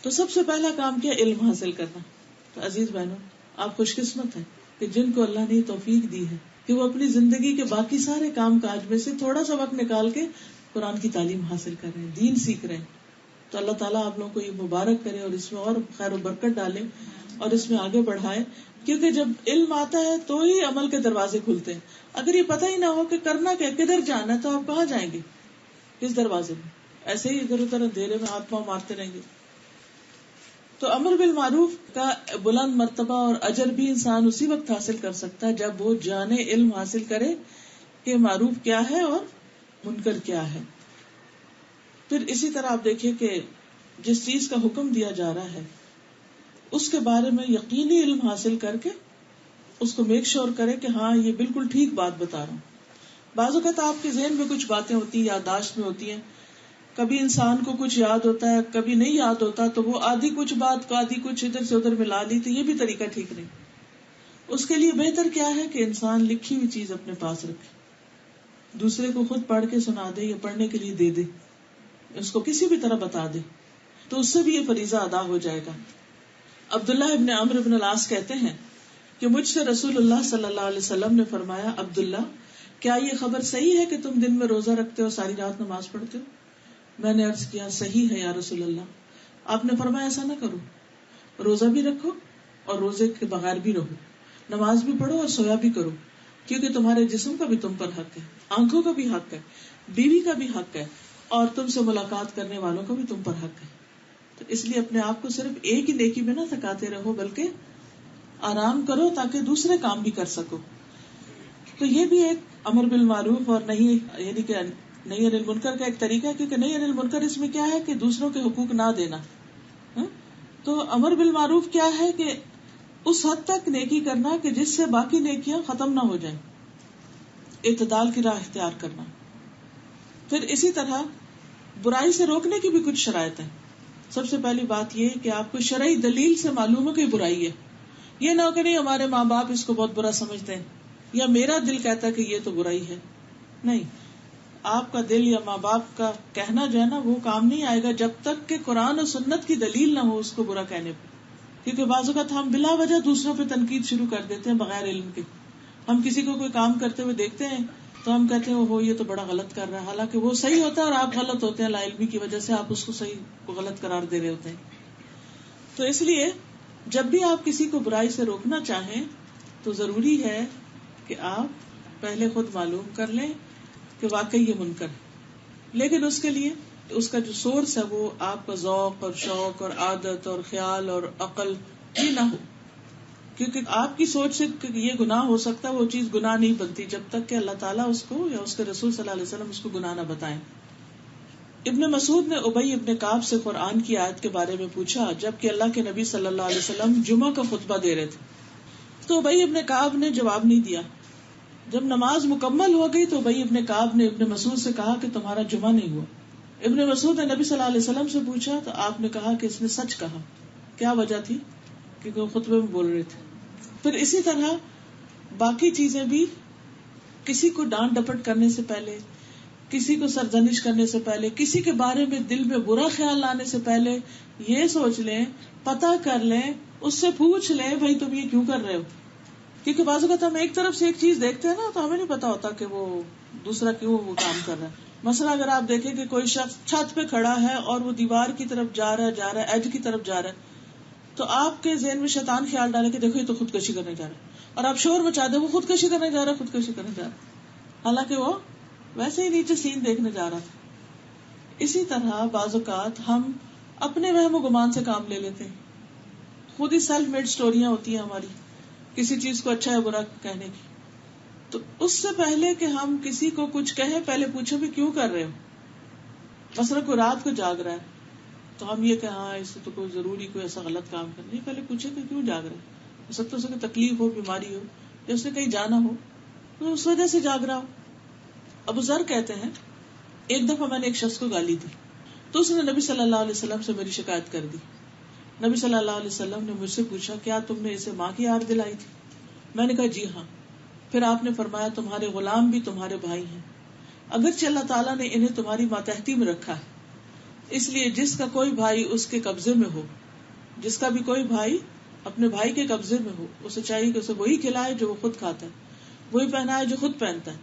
تو سب سے پہلا کام کیا؟ علم حاصل کرنا. تو عزیز بہنوں، آپ خوش قسمت ہیں کہ جن کو اللہ نے توفیق دی ہے کہ وہ اپنی زندگی کے باقی سارے کام کاج میں سے تھوڑا سا وقت نکال کے قرآن کی تعلیم حاصل کر رہے ہیں، دین سیکھ رہے ہیں. تو اللہ تعالیٰ آپ لوگوں کو یہ مبارک کرے اور اس میں اور خیر و برکت ڈالے اور اس میں آگے بڑھائے، کیونکہ جب علم آتا ہے تو ہی عمل کے دروازے کھلتے ہیں. اگر یہ پتہ ہی نہ ہو کہ کرنا کیا، کدھر جانا ہے، تو آپ کہاں جائیں گے؟ کس دروازے میں؟ ایسے ہی ادھر ادھر اندھیرے میں ہاتھ پاؤں مارتے رہیں گے. تو امر بالمعروف کا بلند مرتبہ اور اجر بھی انسان اسی وقت حاصل کر سکتا ہے جب وہ جانے، علم حاصل کرے کہ معروف کیا ہے اور منکر کیا ہے. پھر اسی طرح آپ دیکھیں کہ جس چیز کا حکم دیا جا رہا ہے اس کے بارے میں یقینی علم حاصل کر کے اس کو میک شور کرے کہ ہاں یہ بالکل ٹھیک بات بتا رہا ہوں. بعض اوقات آپ کے ذہن میں کچھ باتیں ہوتی ہیں، یادداشت میں ہوتی ہیں، کبھی انسان کو کچھ یاد ہوتا ہے، کبھی نہیں یاد ہوتا، تو وہ آدھی کچھ بات کو آدھی کچھ ادھر سے ادھر ملا لی، تو یہ بھی طریقہ ٹھیک نہیں. اس کے لیے بہتر کیا ہے کہ انسان لکھی ہوئی چیز اپنے پاس رکھے، دوسرے کو خود پڑھ کے سنا دے یا پڑھنے کے لیے دے دے، اس کو کسی بھی طرح بتا دے، تو اس سے بھی یہ فریضہ ادا ہو جائے گا. عبداللہ ابن عمرو ابن العاص کہتے ہیں کہ مجھ سے رسول اللہ صلی اللہ علیہ وسلم نے فرمایا، عبداللہ کیا یہ خبر صحیح ہے کہ تم دن میں روزہ رکھتے ہو، ساری رات نماز پڑھتے ہو؟ میں نے عرض کیا صحیح ہے یا رسول اللہ. آپ نے فرمایا ایسا نہ کرو، روزہ بھی رکھو اور روزے کے بغیر بھی رہو، نماز بھی پڑھو اور سویا بھی کرو، کیونکہ تمہارے جسم کا بھی تم پر حق ہے، آنکھوں کا بھی حق ہے، بیوی کا بھی حق ہے، اور تم سے ملاقات کرنے والوں کا بھی تم پر حق ہے. تو اس لیے اپنے آپ کو صرف ایک ہی نیکی میں نہ تھکاتے رہو، بلکہ آرام کرو تاکہ دوسرے کام بھی کر سکو. تو یہ بھی ایک امر بالمعروف اور نہیں، یعنی کہ نہی عن المنکر کا ایک طریقہ ہے، کیونکہ نہی عن المنکر اس میں کیا ہے کہ دوسروں کے حقوق نہ دینا. تو امر بالمعروف کیا ہے کہ اس حد تک نیکی کرنا کہ جس سے باقی نیکیاں ختم نہ ہو جائیں، اعتدال کی راہ اختیار کرنا. پھر اسی طرح برائی سے روکنے کی بھی کچھ شرائط ہیں. سب سے پہلی بات یہ کہ آپ کو شرعی دلیل سے معلوم ہو کہ برائی ہے. یہ نہ ہو کہ نہیں ہمارے ماں باپ اس کو بہت برا سمجھتے ہیں یا میرا دل کہتا ہے کہ یہ تو برائی ہے. نہیں، آپ کا دل یا ماں باپ کا کہنا جو ہے نا وہ کام نہیں آئے گا جب تک کہ قرآن اور سنت کی دلیل نہ ہو اس کو برا کہنے پہ. کیونکہ بعض اوقات ہم بلا وجہ دوسروں پہ تنقید شروع کر دیتے ہیں بغیر علم کے. ہم کسی کو کوئی کام کرتے ہوئے دیکھتے ہیں تو ہم کہتے ہیں وہ یہ تو بڑا غلط کر رہا ہے، حالانکہ وہ صحیح ہوتا ہے اور آپ غلط ہوتے ہیں. لا علمی کی وجہ سے آپ اس کو صحیح کو غلط قرار دے رہے ہوتے ہیں. تو اس لیے جب بھی آپ کسی کو برائی سے روکنا چاہیں تو ضروری ہے کہ آپ پہلے خود معلوم کر لیں کہ واقعی یہ منکر ہے. لیکن اس کے لیے اس کا جو سورس ہے وہ آپ کا ذوق اور شوق اور عادت اور خیال اور عقل ہی نہ ہو. کیونکہ آپ کی سوچ سے کہ یہ گناہ ہو سکتا ہے وہ چیز گناہ نہیں بنتی جب تک کہ اللہ تعالیٰ اس کو یا اس کے رسول صلی اللہ علیہ وسلم اس کو گناہ نہ بتائیں. ابن مسعود نے ابی ابن کعب سے قرآن کی آیت کے بارے میں پوچھا جبکہ اللہ کے نبی صلی اللہ علیہ وسلم جمعہ کا خطبہ دے رہے تھے. تو ابی ابن کعب نے جواب نہیں دیا. جب نماز مکمل ہو گئی تو ابی ابن کعب نے ابن مسعود سے کہا کہ تمہارا جمعہ نہیں ہوا. ابن مسعود نے نبی صلی اللہ علیہ وسلم سے پوچھا تو آپ نے کہا کہ اس نے سچ کہا. کیا وجہ تھی؟ کیونکہ وہ خطبے میں بول رہے تھے. پھر اسی طرح باقی چیزیں بھی کسی کو ڈانٹ ڈپٹ کرنے سے پہلے، کسی کو سرزنش کرنے سے پہلے، کسی کے بارے میں دل میں برا خیال لانے سے پہلے یہ سوچ لیں، پتہ کر لیں، اس سے پوچھ لیں بھائی تم یہ کیوں کر رہے ہو. کیونکہ بعض اوقات ہم ایک طرف سے ایک چیز دیکھتے ہیں نا تو ہمیں نہیں پتا ہوتا کہ وہ دوسرا کیوں وہ کام کر رہا ہے. مثلا اگر آپ دیکھیں کہ کوئی شخص چھت پہ کھڑا ہے اور وہ دیوار کی طرف جا رہا ہے ایج کی طرف جا رہا ہے تو آپ کے ذہن میں شیطان خیال ڈالے کہ دیکھو یہ تو خودکشی کرنے جا رہا ہے اور آپ شور مچا دیں وہ خودکشی کرنے جا رہا ہے حالانکہ وہ ویسے ہی نیچے سین دیکھنے جا رہا تھا. اسی طرح بعض اوقات ہم اپنے وہم و گمان سے کام لے لیتے ہیں. خود ہی سیلف میڈ سٹوریاں ہوتی ہیں ہماری کسی چیز کو اچھا یا برا کہنے کی. تو اس سے پہلے کہ ہم کسی کو کچھ کہیں پہلے پوچھو بھی کیوں کر رہے ہو. مثلا کوئی رات کو جاگ رہا ہے تو ہم یہ کہ ہاں اس سے تو کوئی ضروری کوئی ایسا غلط کام کرنا نہیں، پہلے پوچھے کہ کیوں جاگ رہا ہے. ہو سکتا ہے اسے کوئی تکلیف ہو، بیماری ہو یا اس نے کہیں جانا ہو تو اس وجہ سے جاگ رہا ہو. ابو ذر کہتے ہیں ایک دفعہ میں نے ایک شخص کو گالی دی تو اس نے نبی صلی اللہ علیہ وسلم سے میری شکایت کر دی. نبی صلی اللہ علیہ وسلم نے مجھ سے پوچھا کیا تم نے اسے ماں کی یاد دلائی تھی؟ میں نے کہا جی ہاں. پھر آپ نے فرمایا تمہارے غلام بھی تمہارے بھائی ہیں، اگرچہ اللہ تعالیٰ نے انہیں تمہاری ماتحتی میں رکھا ہے، اس لیے جس کا کوئی بھائی اس کے قبضے میں ہو، جس کا بھی کوئی بھائی اپنے بھائی کے قبضے میں ہو، اسے چاہیے کہ اسے وہی کھلائے جو وہ خود کھاتا ہے، وہی پہنائے جو خود پہنتا ہے،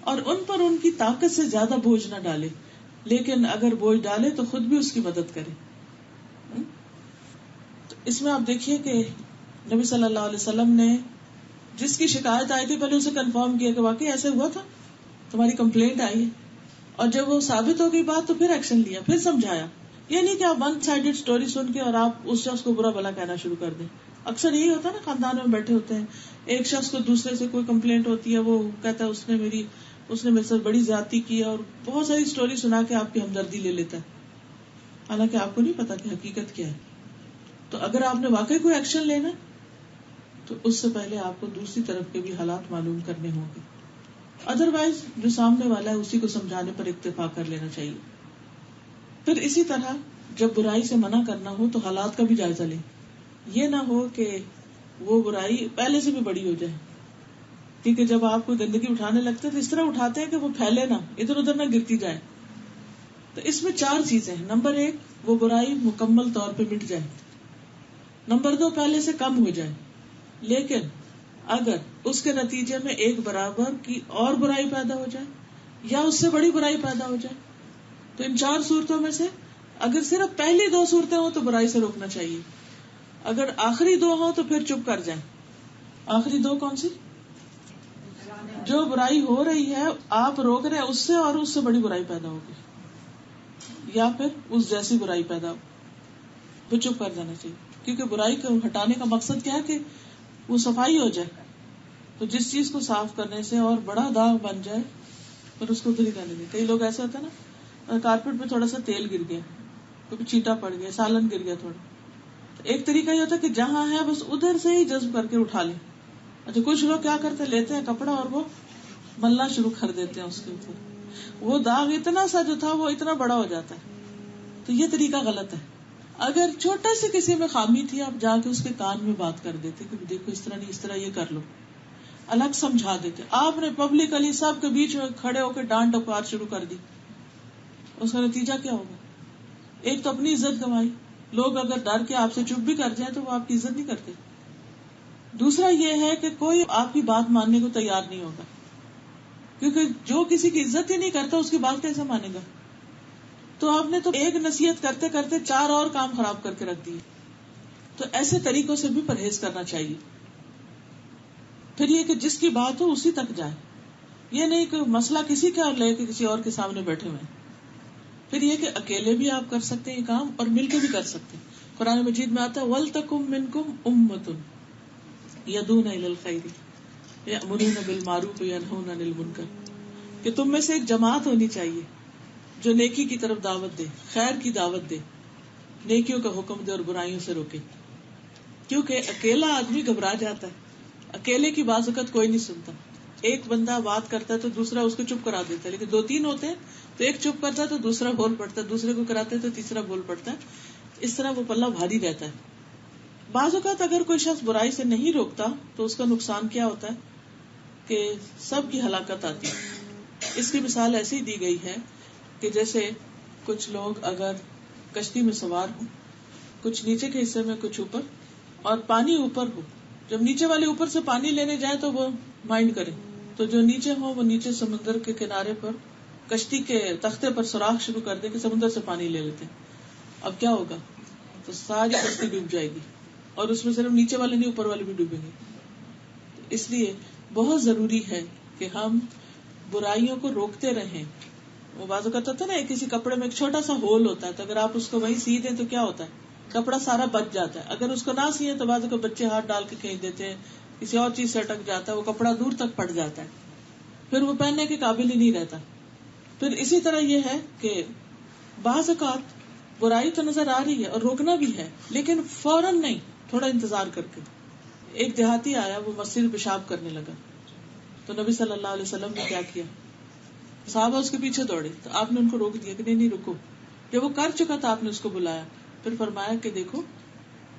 اور ان پر ان کی طاقت سے زیادہ بوجھ نہ ڈالے، لیکن اگر بوجھ ڈالے تو خود بھی اس کی مدد کرے. تو اس میں آپ دیکھیے کہ نبی صلی اللہ علیہ وسلم نے جس کی شکایت آئی تھی پہلے اسے کنفرم کیا کہ واقعی ایسے ہوا تھا، تمہاری کمپلینٹ آئی ہے، اور جب وہ ثابت ہو گئی بات تو پھر ایکشن لیا، پھر سمجھایا. یہ نہیں کہ آپ ون سائیڈڈ اسٹوری سن کے اور آپ اس شخص کو برا بھلا کہنا شروع کر دیں. اکثر یہی ہوتا ہے نا، خاندان میں بیٹھے ہوتے ہیں، ایک شخص کو دوسرے سے کوئی کمپلینٹ ہوتی ہے، وہ کہتا ہے اس نے میرے ساتھ بڑی زیادتی کی اور بہت ساری اسٹوری سنا کے آپ کی ہمدردی لے لیتا ہے، حالانکہ آپ کو نہیں پتا کہ حقیقت کیا ہے. تو اگر آپ نے واقعی کوئی ایکشن لینا تو اس سے پہلے آپ کو دوسری طرف کے بھی حالات معلوم کرنے ہوں گے. ادروائز جو سامنے والا ہے اسی کو سمجھانے پر اکتفا کر لینا چاہیے. پھر اسی طرح جب برائی سے منع کرنا ہو تو حالات کا بھی جائزہ لیں. یہ نہ ہو کہ وہ برائی پہلے سے بھی بڑی ہو جائے، کیونکہ جب آپ کوئی گندگی اٹھانے لگتے ہیں تو اس طرح اٹھاتے ہیں کہ وہ پھیلے نہ، ادھر ادھر نہ گرتی جائے. تو اس میں 4 چیزیں ہیں. نمبر 1 وہ برائی مکمل طور پہ مٹ جائے. نمبر 2 پہلے سے کم ہو جائے. لیکن اگر اس کے نتیجے میں ایک برابر کی اور برائی پیدا ہو جائے یا اس سے بڑی برائی پیدا ہو جائے تو ان 4 صورتوں میں سے اگر صرف پہلی 2 صورتیں ہوں تو برائی سے روکنا چاہیے. اگر آخری 2 ہوں تو پھر چپ کر جائیں. آخری 2 کون سی؟ جو برائی ہو رہی ہے آپ روک رہے ہیں اس سے، اور اس سے بڑی برائی پیدا ہوگی یا پھر اس جیسی برائی پیدا ہو تو چپ کر جانا چاہیے. کیونکہ برائی کو ہٹانے کا مقصد کیا ہے کہ وہ صفائی ہو جائے. تو جس چیز کو صاف کرنے سے اور بڑا داغ بن جائے پھر اس کو ادھر ہی کرنے دیں. کئی لوگ ایسے ہوتے ہیں نا، کارپیٹ پہ تھوڑا سا تیل گر گیا، کبھی چیٹا پڑ گیا، سالن گر گیا تھوڑا، تو ایک طریقہ یہ ہوتا ہے کہ جہاں ہے بس ادھر سے ہی جذب کر کے اٹھا لیں. اچھا کچھ لوگ کیا کرتے لیتے ہیں کپڑا اور وہ ملنا شروع کر دیتے ہیں اس کے اوپر. وہ داغ اتنا سا جو تھا وہ اتنا بڑا ہو جاتا ہے. تو یہ طریقہ غلط ہے. اگر چھوٹا سے کسی میں خامی تھی آپ جا کے اس کے کان میں بات کر دیتے کہ دیکھو اس طرح نہیں، اس طرح یہ کر لو، الگ سمجھا دیتے. آپ نے پبلکلی سب کے بیچ میں کھڑے ہو کے ڈانٹ ڈپار شروع کر دی، اس کا نتیجہ کیا ہوگا؟ ایک تو اپنی عزت گنوائی. لوگ اگر ڈر کے آپ سے چپ بھی کر جائیں تو وہ آپ کی عزت نہیں کرتے. دوسرا یہ ہے کہ کوئی آپ کی بات ماننے کو تیار نہیں ہوگا، کیونکہ جو کسی کی عزت ہی نہیں کرتا اس کی بات کیسے مانے گا؟ تو آپ نے تو ایک نصیحت کرتے کرتے 4 اور کام خراب کر کے رکھ دیے. تو ایسے طریقوں سے بھی پرہیز کرنا چاہیے. پھر یہ کہ جس کی بات ہو اسی تک جائے، یہ نہیں کہ مسئلہ کسی کا لے کے کسی اور کے سامنے بیٹھے ہوئے. پھر یہ کہ اکیلے بھی آپ کر سکتے ہیں یہ کام اور مل کے بھی کر سکتے ہیں. قرآن مجید میں آتا ہے وَلْتَكُمْ مِنْكُمْ أُمَّةٌ يَدْعُونَ إِلَى الْخَيْرِ وَيَأْمُرُونَ بِالْمَعْرُوفِ وَيَنْهَوْنَ عَنِ الْمُنكَرِ، کہ تم میں سے ایک جماعت ہونی چاہیے جو نیکی کی طرف دعوت دے، خیر کی دعوت دے، نیکیوں کا حکم دے اور برائیوں سے روکے. کیونکہ اکیلا آدمی گھبرا جاتا ہے، اکیلے کی بعض اوقات کوئی نہیں سنتا. ایک بندہ بات کرتا ہے تو دوسرا اس کو چپ کرا دیتا ہے، لیکن 2-3 ہوتے ہیں تو ایک چپ کرتا ہے تو دوسرا بول پڑتا ہے، دوسرے کو کراتے تو تیسرا بول پڑتا ہے. اس طرح وہ پلہ بھاری رہتا ہے. بعض اوقات اگر کوئی شخص برائی سے نہیں روکتا تو اس کا نقصان کیا ہوتا ہے کہ سب کی ہلاکت آتی ہے. اس کی مثال ایسی دی گئی ہے کہ جیسے کچھ لوگ اگر کشتی میں سوار ہوں، کچھ نیچے کے حصے میں کچھ اوپر، اور پانی اوپر ہو، جب نیچے والے اوپر سے پانی لینے جائے تو وہ مائنڈ کرے، تو جو نیچے ہو وہ نیچے سمندر کے کنارے پر کشتی کے تختے پر سوراخ شروع کر دے کہ سمندر سے پانی لے لیتے. اب کیا ہوگا؟ تو ساری کشتی ڈوب جائے گی، اور اس میں صرف نیچے والے نہیں اوپر والے بھی ڈوبیں گے. اس لیے بہت ضروری ہے کہ ہم برائیوں کو روکتے رہیں. وہ بعض اوقات ہوتا ہے نا، کسی کپڑے میں ایک چھوٹا سا ہول ہوتا ہے، تو اگر آپ اس کو وہیں سی دیں تو کیا ہوتا ہے؟ کپڑا سارا بچ جاتا ہے. اگر اس کو نہ سیے تو بعض اوقات بچے ہاتھ ڈال کے کہیں دیتے ہیں، کسی اور چیز سے اٹک جاتا ہے، وہ کپڑا دور تک پھٹ جاتا ہے، پھر وہ پہننے کے قابل ہی نہیں رہتا. پھر اسی طرح یہ ہے کہ بعض اوقات برائی تو نظر آ رہی ہے اور روکنا بھی ہے، لیکن فوراً نہیں، تھوڑا انتظار کر کے. ایک دیہاتی آیا، وہ مسجد میں پیشاب کرنے لگا، تو نبی صلی اللہ علیہ وسلم نے کیا کیا؟ صحابہ اس کے پیچھے دوڑے، تو آپ نے ان کو روک دیا کہ نہیں رکو. جب وہ کر چکا تھا آپ نے اس کو بلایا، پھر فرمایا کہ دیکھو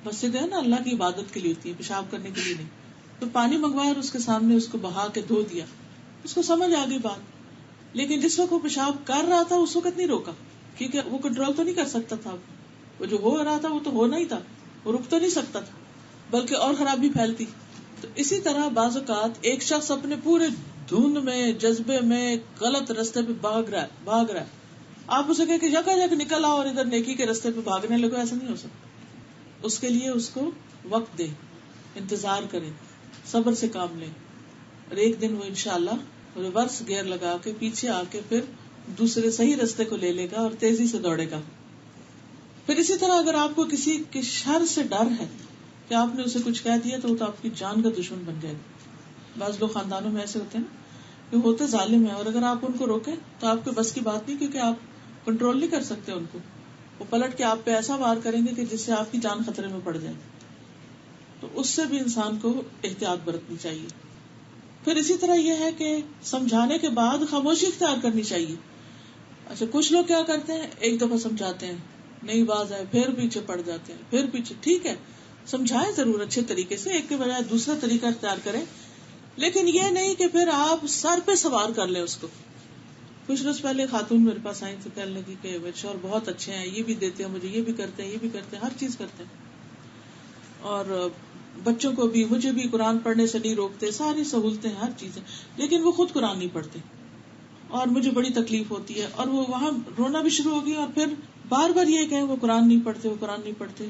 مسجد ہے نا اللہ کی عبادت کے لیے ہوتی ہے، پیشاب کرنے کے لیے نہیں. تو پانی منگوایا اور اس کے سامنے اس کو بہا کے دھو دیا. اس کو سمجھ آ گئی بات، لیکن جس وقت وہ پیشاب کر رہا تھا اس وقت نہیں روکا، کیونکہ وہ کنٹرول تو نہیں کر سکتا تھا. وہ جو ہو رہا تھا وہ تو ہونا ہی تھا، وہ رک تو نہیں سکتا تھا، بلکہ اور خرابی پھیلتی. تو اسی طرح بعض اوقات ایک شخص اپنے پورے دھند میں، جذبے میں، غلط رستے پہ بھاگ رہا ہے، آپ اسے کہیں کہ جگہ جگہ نکل آؤ اور ادھر نیکی کے رستے پہ بھاگنے لگو، ایسا نہیں ہو سکتا. اس کے لیے اس کو وقت دے، انتظار کرے، صبر سے کام لے، اور ایک دن وہ انشاءاللہ ریورس گیئر لگا کے پیچھے آ کے پھر دوسرے صحیح رستے کو لے لے گا اور تیزی سے دوڑے گا. پھر اسی طرح اگر آپ کو کسی کے شر سے ڈر ہے کہ آپ نے اسے کچھ کہہ دیا تو وہ تو آپ کی جان کا دشمن بن جائے گا. بعض لوگ خاندانوں میں ایسے ہوتے ہیں نا کہ ہوتے ظالم ہیں، اور اگر آپ ان کو روکیں تو آپ کے بس کی بات نہیں، کیونکہ آپ کنٹرول نہیں کر سکتے ان کو. وہ پلٹ کے آپ پہ ایسا وار کریں گے کہ جس سے آپ کی جان خطرے میں پڑ جائے. تو اس سے بھی انسان کو احتیاط برتنی چاہیے. پھر اسی طرح یہ ہے کہ سمجھانے کے بعد خاموشی اختیار کرنی چاہیے. اچھا کچھ لوگ کیا کرتے ہیں، ایک دفعہ سمجھاتے ہیں، نئی باز ہے، پھر پیچھے پڑ جاتے ہیں، پھر پیچھے. ٹھیک ہے، سمجھائیں ضرور اچھے طریقے سے، ایک کے بجائے دوسرا طریقہ اختیار کریں، لیکن یہ نہیں کہ پھر آپ سر پہ سوار کر لیں اس کو. کچھ روز پہلے خاتون میرے پاس آئی تو کہنے لگی کہ میرے شوہر بہت اچھے ہیں، یہ بھی دیتے ہیں مجھے، یہ بھی کرتے ہیں، یہ بھی کرتے ہیں، ہر چیز کرتے ہیں، اور بچوں کو بھی، مجھے بھی قرآن پڑھنے سے نہیں روکتے، ساری سہولتیں، ہر چیزیں، لیکن وہ خود قرآن نہیں پڑھتے اور مجھے بڑی تکلیف ہوتی ہے. اور وہ وہاں رونا بھی شروع ہو گئی، اور پھر بار بار یہ کہیں وہ قرآن نہیں پڑھتے، وہ قرآن نہیں پڑھتے.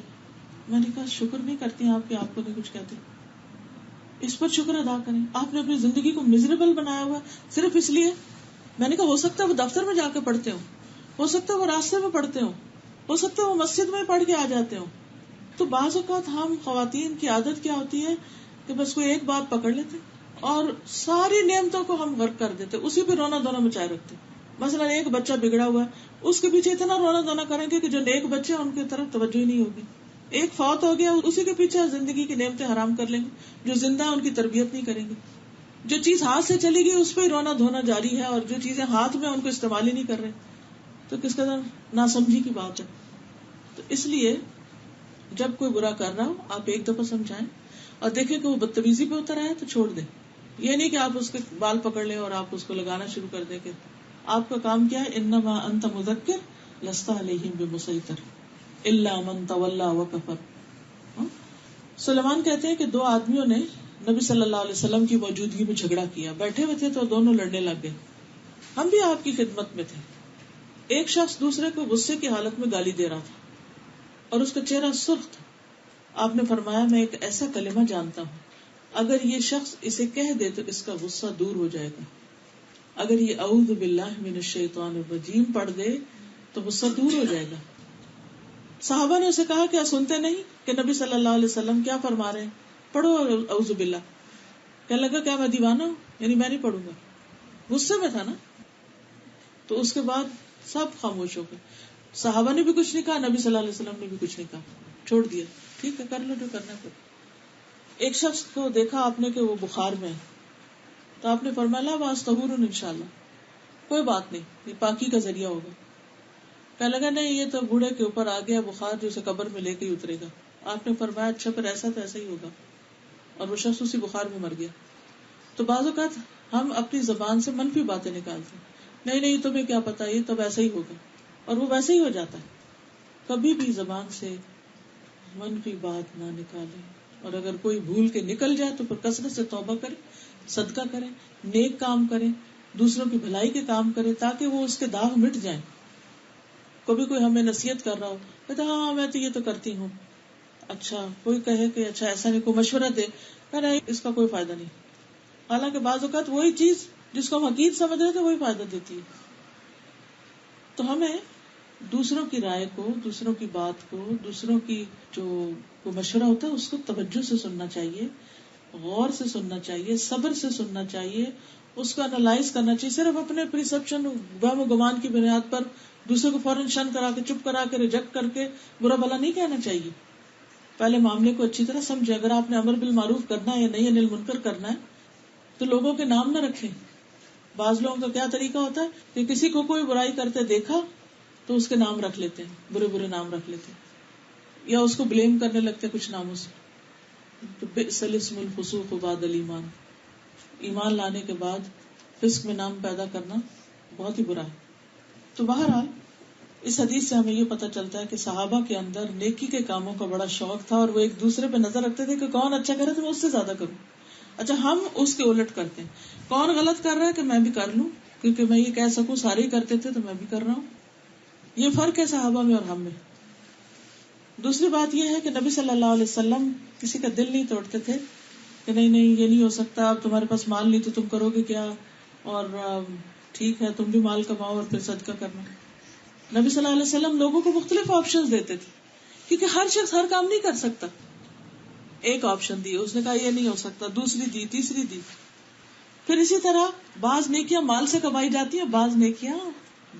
میں نے کہا شکر نہیں کرتی آپ کہ آپ کو نہیں کچھ کہتے، اس پر شکر ادا کریں. آپ نے اپنی زندگی کو میزریبل بنایا ہوا صرف اس لیے. میں نے کہا ہو سکتا ہے وہ دفتر میں جا کے پڑھتے ہو سکتا ہے وہ راستے میں پڑھتے ہو سکتا ہے وہ مسجد میں پڑھ کے آ جاتے ہوں. تو بعض اوقات ہم خواتین کی عادت کیا ہوتی ہے کہ بس کوئی ایک بات پکڑ لیتے اور ساری نعمتوں کو ہم غرق کر دیتے، اسی پہ رونا دھونا مچائے رکھتے. مثلا ایک بچہ بگڑا ہوا ہے، اس کے پیچھے اتنا رونا دھونا کریں گے کہ جو نیک بچے ہیں ان کی طرف توجہ ہی نہیں ہوگی. ایک فوت ہو گیا، اسی کے پیچھے زندگی کی نعمتیں حرام کر لیں گے، جو زندہ ان کی تربیت نہیں کریں گے. جو چیز ہاتھ سے چلی گئی اس پہ رونا دھونا جاری ہے، اور جو چیزیں ہاتھ میں ان کو استعمال ہی نہیں کر رہے، تو کس قدر ناسمجھی کی بات ہے. تو اس لیے جب کوئی برا کر رہا ہو آپ ایک دفعہ سمجھائیں اور دیکھیں کہ وہ بدتمیزی پہ اتر آیا تو چھوڑ دیں. یہ نہیں کہ آپ اس کے بال پکڑ لیں اور آپ اس کو لگانا شروع کر دیں کہ آپ کا کام کیا ہے. انما انت مذکر لست علیہم بمسیطر الا من تولی وکفر. سلیمان کہتے ہیں کہ دو آدمیوں نے نبی صلی اللہ علیہ وسلم کی موجودگی میں جھگڑا کیا، بیٹھے ہوئے تھے تو دونوں لڑنے لگ گئے. ہم بھی آپ کی خدمت میں تھے. ایک شخص دوسرے کو غصے کی حالت میں گالی دے رہا تھا اور اس کا چہرہ سرخ تھا. آپ نے فرمایا میں ایک ایسا کلمہ جانتا ہوں، اگر یہ شخص اسے کہہ دے تو اس کا غصہ دور ہو جائے گا. اگر یہ اعوذ باللہ من الشیطان الرجیم پڑھ دے تو غصہ دور ہو جائے گا. صحابہ نے اسے کہا کیا سنتے نہیں کہ نبی صلی اللہ علیہ وسلم کیا فرما رہے ہیں، پڑھو اعوذ باللہ. کہنے لگا کیا میں دیوانہ ہوں، یعنی میں نہیں پڑھوں گا. غصے میں تھا نا. تو اس کے بعد سب خاموش ہو گئے. صحابہ نے بھی کچھ نہیں کہا، نبی صلی اللہ علیہ وسلم نے بھی کچھ نہیں کہا، چھوڑ دیا. ٹھیک ہے، کر لو جو کرنا ہے. ایک شخص کو دیکھا آپ نے کہ وہ بخار میں ہے تو آپ نے فرمایا لا باس طہور انشاءاللہ، کوئی بات نہیں، یہ پاکی کا ذریعہ ہوگا. کہنے لگا نہیں یہ تو بوڑھے کے اوپر آ گیا بخار جو اسے قبر میں لے کے ہی اترے گا. آپ نے فرمایا اچھا پھر ایسا تو ایسا ہی ہوگا، اور وہ شخص اسی بخار میں مر گیا. تو بعض اوقات ہم اپنی زبان سے منفی باتیں نکالتے ہیں، نہیں نہیں تمہیں کیا پتا یہ تو ویسا ہی ہوگا، اور وہ ویسے ہی ہو جاتا ہے. کبھی بھی زبان سے منفی بات نہ نکالیں، اور اگر کوئی بھول کے نکل جائے تو پھر کثرت سے توبہ کریں، صدقہ کریں، نیک کام کریں، دوسروں کی بھلائی کے کام کریں تاکہ وہ اس کے داغ مٹ جائیں. کبھی کوئی ہمیں نصیحت کر رہا ہو کہتے ہاں میں تو یہ تو کرتی ہوں، اچھا کوئی کہے کہ اچھا ایسا نہیں، کوئی مشورہ دے کہ نہیں اس کا کوئی فائدہ نہیں. حالانکہ بعض اوقات وہی چیز جس کو ہم حقیقت سمجھ رہے تھے وہی فائدہ دیتی ہے. تو ہمیں دوسروں کی رائے کو، دوسروں کی بات کو، دوسروں کی جو مشورہ ہوتا ہے اس کو توجہ سے سننا چاہیے، غور سے سننا چاہیے، صبر سے سننا چاہیے، اس کو انالائز کرنا چاہیے. صرف اپنے پرسپشن وہم و گمان کی بنیاد پر دوسرے کو فوراً شن کرا کے چپ کرا کے ریجیکٹ کر کے برا بھلا نہیں کہنا چاہیے. پہلے معاملے کو اچھی طرح سمجھے. اگر آپ نے امر بالمعروف کرنا ہے یا نہیں انل منکر کرنا ہے تو لوگوں کے نام نہ رکھیں. بعض لوگوں کا کیا طریقہ ہوتا ہے کہ کسی کو کوئی برائی کرتے دیکھا تو اس کے نام رکھ لیتے ہیں، برے برے نام رکھ لیتے ہیں، یا اس کو بلیم کرنے لگتے کچھ ناموں سے. تو بئس الاسم الفسوق بعد الایمان، ایمان لانے کے بعد فسق میں نام پیدا کرنا بہت ہی برا ہے. تو بہرحال اس حدیث سے ہمیں یہ پتہ چلتا ہے کہ صحابہ کے اندر نیکی کے کاموں کا بڑا شوق تھا، اور وہ ایک دوسرے پہ نظر رکھتے تھے کہ کون اچھا کرے تو میں اس سے زیادہ کروں. اچھا ہم اس کے الٹ کرتے ہیں، کون غلط کر رہا ہے کہ میں بھی کر لوں، کیونکہ میں یہ کہہ سکوں سارے ہی کرتے تھے تو میں بھی کر رہا ہوں. یہ فرق ہے صحابہ میں اور ہم میں. دوسری بات یہ ہے کہ نبی صلی اللہ علیہ وسلم کسی کا دل نہیں توڑتے تھے کہ نہیں نہیں یہ نہیں ہو سکتا، اب تمہارے پاس مال نہیں تو تم کرو گے کیا، اور ٹھیک ہے تم بھی مال کماؤ اور پھر صدقہ کرنا. نبی صلی اللہ علیہ وسلم لوگوں کو مختلف آپشنز دیتے تھے، کیونکہ ہر شخص ہر کام نہیں کر سکتا. ایک آپشن دی، اس نے کہا یہ نہیں ہو سکتا، دوسری دی، تیسری دی. پھر اسی طرح بعض نیکیاں مال سے کمائی جاتی ہیں، بعض نیکیاں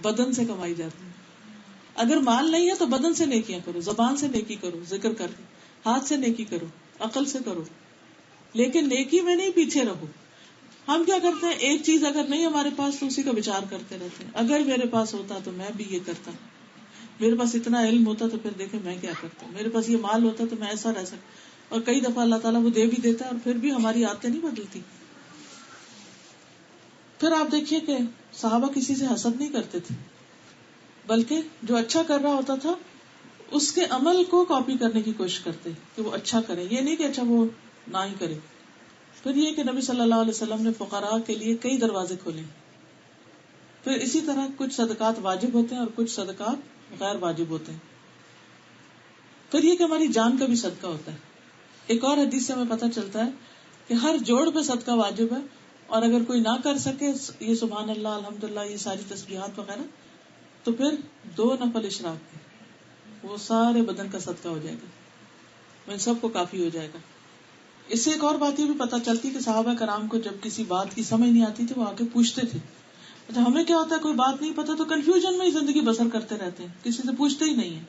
بدن سے کمائی جاتی ہیں. اگر مال نہیں ہے تو بدن سے نیکیاں کرو، زبان سے نیکی کرو، ذکر کر کے، ہاتھ سے نیکی کرو، عقل سے کرو، لیکن نیکی میں نہیں پیچھے رہو. ہم کیا کرتے ہیں، ایک چیز اگر نہیں ہمارے پاس تو اسی کا وچار کرتے رہتے ہیں. اگر میرے پاس ہوتا تو میں بھی یہ کرتا، میرے پاس اتنا علم ہوتا تو پھر دیکھیں میں کیا کرتا، میرے پاس یہ مال ہوتا تو میں ایسا رہ سکتا. اور کئی دفعہ اللہ تعالیٰ وہ دے بھی دیتا ہے اور پھر بھی ہماری عادتیں نہیں بدلتی. پھر آپ دیکھیے کہ صحابہ کسی سے حسد نہیں کرتے تھے، بلکہ جو اچھا کر رہا ہوتا تھا اس کے عمل کو کاپی کرنے کی کوشش کرتے کہ وہ اچھا کرے، یہ نہیں کہ اچھا وہ نہ ہی کرے. پھر یہ کہ نبی صلی اللہ علیہ وسلم نے فقراء کے لیے کئی دروازے کھولے. پھر اسی طرح کچھ صدقات واجب ہوتے ہیں اور کچھ صدقات غیر واجب ہوتے ہیں. پھر یہ کہ ہماری جان کا بھی صدقہ ہوتا ہے. ایک اور حدیث سے ہمیں پتہ چلتا ہے کہ ہر جوڑ پہ صدقہ واجب ہے، اور اگر کوئی نہ کر سکے یہ سبحان اللہ الحمدللہ یہ ساری تسبیحات وغیرہ تو پھر 2 نفل اشراق کے وہ سارے بدن کا صدقہ ہو جائے گا، ان سب کو کافی ہو جائے گا. اس سے ایک اور بات یہ بھی پتہ چلتی کہ صحابہ کرام کو جب کسی بات کی سمجھ نہیں آتی تھی وہ آ کے پوچھتے تھے. اچھا ہمیں کیا ہوتا ہے کوئی بات نہیں پتا تو کنفیوژن میں ہی زندگی بسر کرتے رہتے ہیں، کسی سے پوچھتے ہی نہیں ہیں،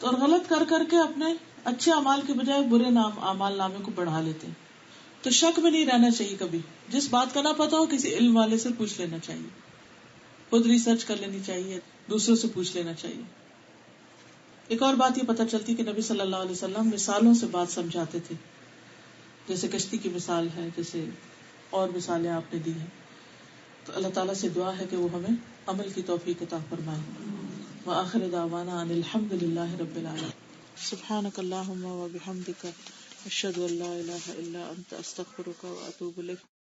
اور غلط کر کر کے اپنے اچھے اعمال کے بجائے برے اعمال نامے کو بڑھا لیتے ہیں. تو شک میں نہیں رہنا چاہیے کبھی. جس بات کا نہ پتا ہو کسی علم والے سے پوچھ لینا چاہیے, خود ریسرچ کر لینی چاہیے, دوسروں سے پوچھ لینا چاہیے. ایک اور بات یہ پتہ چلتی کہ نبی صلی اللہ علیہ وسلم مثالوں سے بات سمجھاتے تھے, جیسے کشتی کی مثال ہے, جیسے اور مثالیں آپ نے دی ہیں. تو اللہ تعالیٰ سے دعا ہے کہ وہ ہمیں عمل کی توفیق عطا فرمائے. وآخر دعوانا ان الحمد للہ رب العالمین. سبحانک اللہم وبحمدک اشہد ان لا الہ الا انت استغفرک واتوب الیک.